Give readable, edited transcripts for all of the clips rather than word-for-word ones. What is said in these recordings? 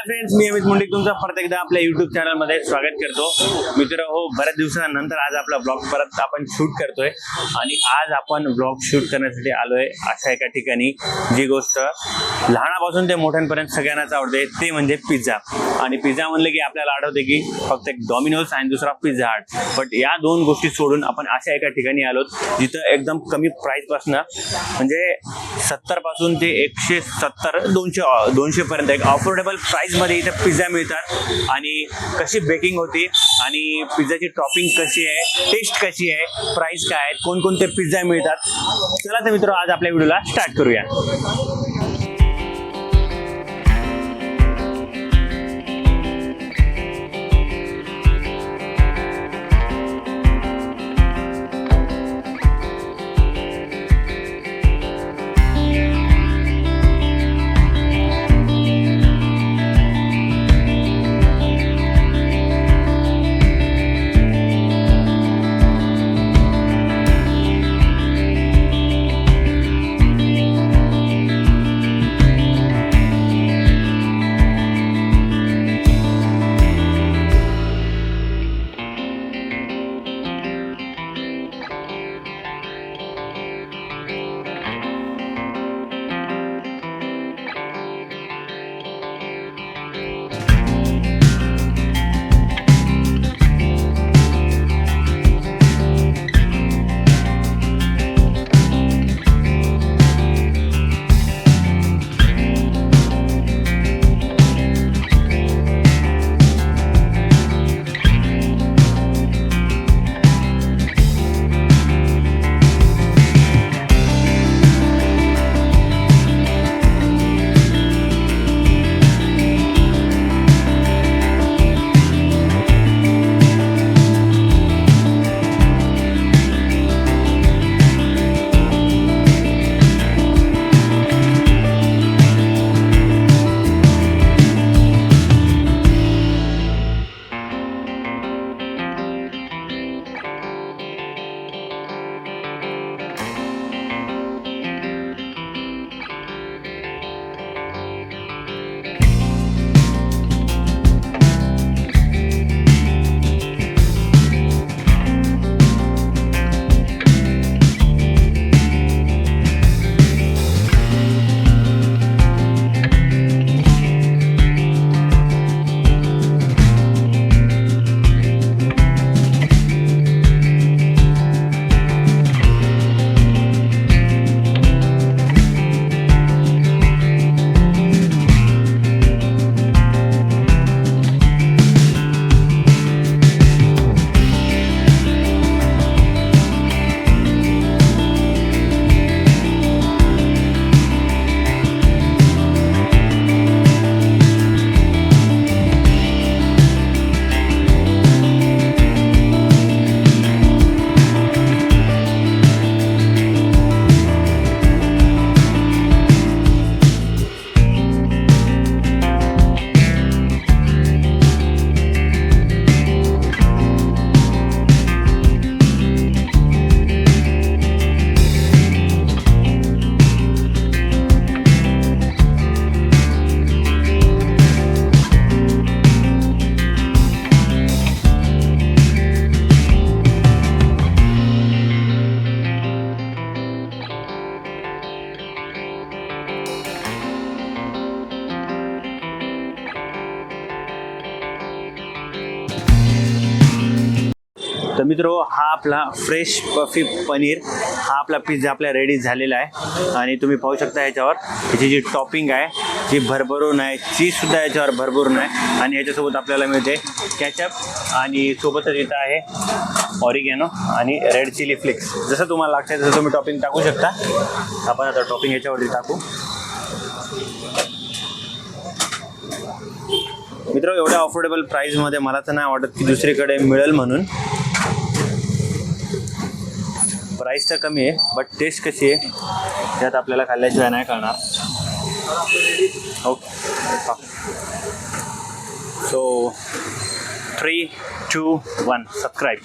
Friends, मी अमित मुंडे तुमचं परत एकदा आपल्या YouTube चॅनलमध्ये स्वागत करतो. मित्र हो, बऱ्याच दिवसानंतर आज आपला ब्लॉग परत आपण शूट करतोय आणि आज आपण ब्लॉग शूट करण्यासाठी आलोय अशा एका ठिकाणी जी गोष्ट लहानापासून ते मोठ्यांपर्यंत सगळ्यांनाच आवडते, ते म्हणजे पिझ्झा. आणि पिझ्झा म्हणलं की आपल्याला आठवते की फक्त एक डॉमिनोज आणि दुसरा पिझ्झा हट. बट या दोन गोष्टी सोडून आपण अशा एका ठिकाणी आलोत जिथं एकदम कमी प्राईसपासून म्हणजे 70 पासून ते 170 200 पर्यंत एक अफोर्डेबल प्राइस मध्ये इथे पिझ्झा मिळतात. आणि कशी बेकिंग होती आणि पिझ्झाची टॉपिंग कशी आहे, टेस्ट कशी आहे, प्राइस काय आहे, कोणकोणते पिझ्झा मिळतात, चला तर मित्र आज आपल्या व्हिडिओला स्टार्ट करूया. तर मित्रो, हा आपला फ्रेश पफी पनीर हा आपला पिझ्झा आपला रेडी झालेला आहे. आणि तुम्ही पाहू शकता ह्याच्यावर ह्याची जी टॉपिंग आहे जी भरभरून आहे, चीजसुद्धा याच्यावर भरभरून आहे. आणि याच्यासोबत आपल्याला मिळते कॅचअप आणि सोबतच इथं आहे ऑरिगॅनो आणि रेड चिली फ्लेक्स. जसं तुम्हाला लागतं तसं तुम्ही टॉपिंग टाकू शकता. आपण आता टॉपिंग ह्याच्यावरती टाकू. मित्र, एवढ्या अफोर्डेबल प्राईसमध्ये मला तर नाही वाटत की दुसरीकडे मिळेल म्हणून. प्राईस तर कमी आहे बट टेस्ट कशी आहे त्यात आपल्याला खाल्ल्याशिवाय नाही कळणार. Okay, so 3, 2, 1 subscribe.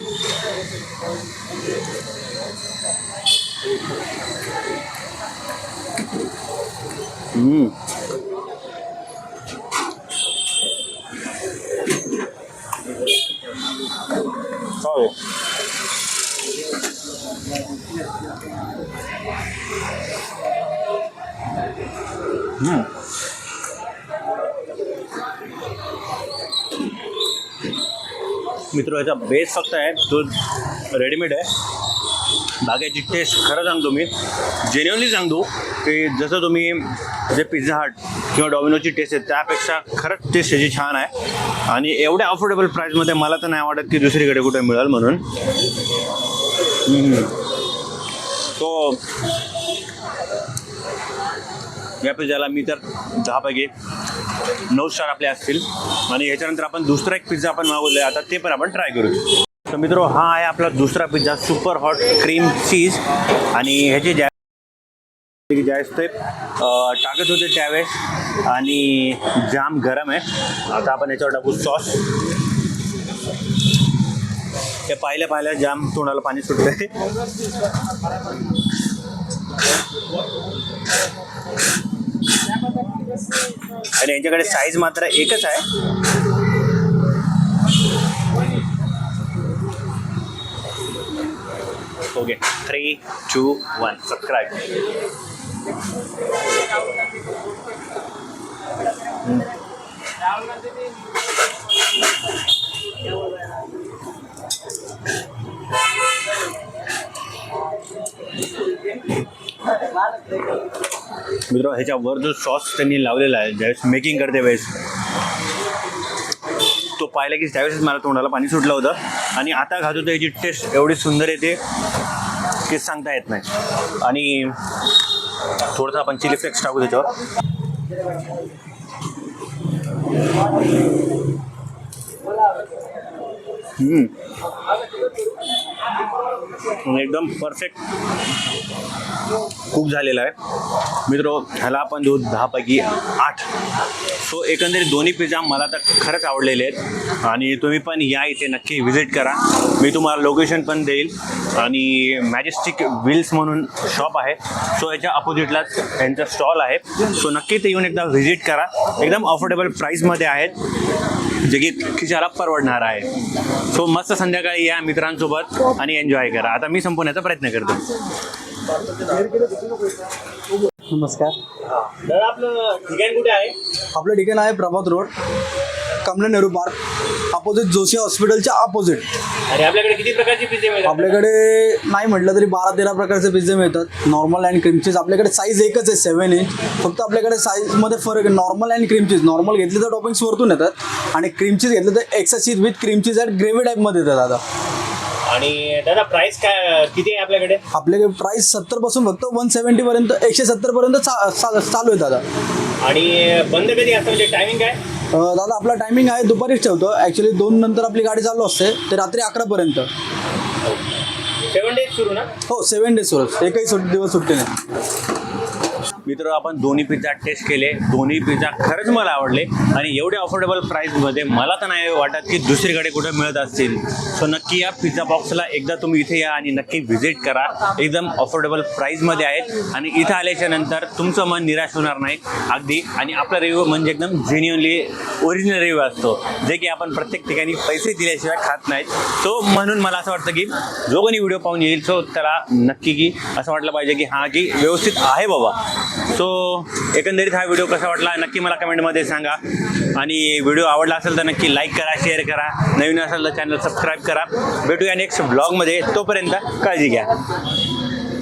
मित्र याचा बेस फक्त आहे तो रेडीमेड आहे. बाकीची टेस्ट खरं सांगतो मी, जेन्युअनली सांगतो की जसं तुम्ही जे पिझ्झा हट किंवा डॉमिनोची टेस्ट आहे त्यापेक्षा खरंच टेस्ट याची छान आहे. आणि एवढ्या अफोर्डेबल प्राईसमध्ये मला तर नाही वाटत की दुसरीकडे कुठे मिळेल म्हणून. तो या पिझ्झाला मी तर 10 पैकी 9 स्टार आपले असतील. आणि ह्याच्यानंतर आपण दुसरा एक पिझ्झा आपण मागवलं आहे, आता ते पण आपण ट्राय करू. तर मित्र हा आहे आपला दुसरा pizza, super hot cream cheese. आणि ह्याचे ज्यावेळेस ते टाकत होते त्यावेळेस आणि जाम गरम आहे. आता आपण याच्यावर टाकू सॉस. हे पाहिल्या जाम तोंडाला पाणी सुटतंय. आणि यांच्याकडे साईज मात्र एकच आहे. Okay 3, 2, 1 subscribe. मित्र ह्याच्यावर जो सॉस त्यांनी लावलेला आहे ज्यावेळेस मेकिंग करते वेळेस तो पाहिला की त्यावेळेस मला तोंडाला पाणी सुटलं होतं. आणि आता खातो तर याची टेस्ट एवढी सुंदर येते की सांगता येत नाही. आणि थोडंसं आपण चिली फ्लेक्स टाकू त्याच्यावर. एकदम परफेक्ट कुक झालेला आहे. मित्र ह्याला आपण देऊ 10 पैकी 8. सो एकंदरीत दोन्ही पिझ्झा मला तर खरंच आवडलेले आहेत. आणि तुम्ही पण या इथे नक्की व्हिजिट करा. मी तुम्हाला लोकेशन पण देईल. आणि मॅजेस्टिक व्हील्स म्हणून शॉप आहे, सो याच्या अपोजिटलाच यांचा स्टॉल आहे. सो नक्की ते येऊन एकदा व्हिजिट करा. एकदम अफोर्डेबल प्राईसमध्ये आहेत जे की खिशाला परवडणार आहे. सो मस्त संध्याकाळी या मित्रांसोबत आणि एन्जॉय करा. आता मी संपवण्याचा प्रयत्न करतो. नमस्कार दादा, आपलं ठिकाण कुठे आहे? आपलं ठिकाण आहे Prabhat road, Kamala Nehru park, opposite Joshi हॉस्पिटलच्या अपोजिट. आणि आपल्याकडे किती प्रकारचे पिझ्झे मिळतात? आपल्याकडे नाही म्हटलं तरी 12-13 प्रकारचे पिझ्झे मिळतात. नॉर्मल अँड क्रीम चीज आपल्याकडे साईज एकच आहे 7 इंच. फक्त आपल्याकडे साईजमध्ये फरक आहे. Normal and cream cheese, normal घेतली तर टॉपिंग्स वरतून येतात आणि क्रीम चीज घेतलं तर extra cheese with cream cheese and gravy टाईपमध्ये येतात. दादा आणि दादा प्राइस काय किती आहे आपल्याकडे? आपल्याकडे प्राइस 70 पासून फक्त 170 पर्यंत 170 पर्यंत चालू आहे दादा. आणि बंद कधी असतं म्हणजे टायमिंग काय? दादा आपला टायमिंग आहे दुपारीच ठेवतो. ॲक्च्युली 2 नंतर आपली गाडी चालू असते ते रात्री 11 पर्यंत. 7 डेज सुरू ना? हो 7 डेज सुरू, एकही दिवस सुट्टी नाही. मित्र आपण दोन्ही पिझ्झा टेस्ट केले. दोन्ही पिझ्झा खरंच मला आवडले. आणि एवढे अफोर्डेबल प्राईसमध्ये मला तर नाही वाटत की दुसरीकडे कुठे मिळत असतील. सो नक्की या पिझ्झा बॉक्सला एकदा तुम्ही इथे या आणि नक्की व्हिजिट करा. एकदम अफोर्डेबल प्राईसमध्ये आहेत. आणि इथं आल्याच्या नंतर तुमचं मन निराश होणार नाही अगदी. आणि आपला रिव्ह्यू म्हणजे एकदम जेन्युअनली ओरिजिनल रिव्ह्यू असतो जे की आपण प्रत्येक ठिकाणी पैसे दिल्याशिवाय खात नाहीत. सो म्हणून मला असं वाटतं की जो कोणी व्हिडिओ पाहून येईल सो त्याला नक्की की असं वाटलं पाहिजे की हां की व्यवस्थित आहे बाबा. सो एकंदरीत हा व्हिडिओ कसा वाटला नक्की मला कमेंटमध्ये सांगा. आणि व्हिडिओ आवडला असेल तर नक्की लाईक करा, शेअर करा. नवीन असेल तर चॅनल सबस्क्राईब करा. भेटूया नेक्स्ट ब्लॉगमध्ये. तोपर्यंत काळजी घ्या.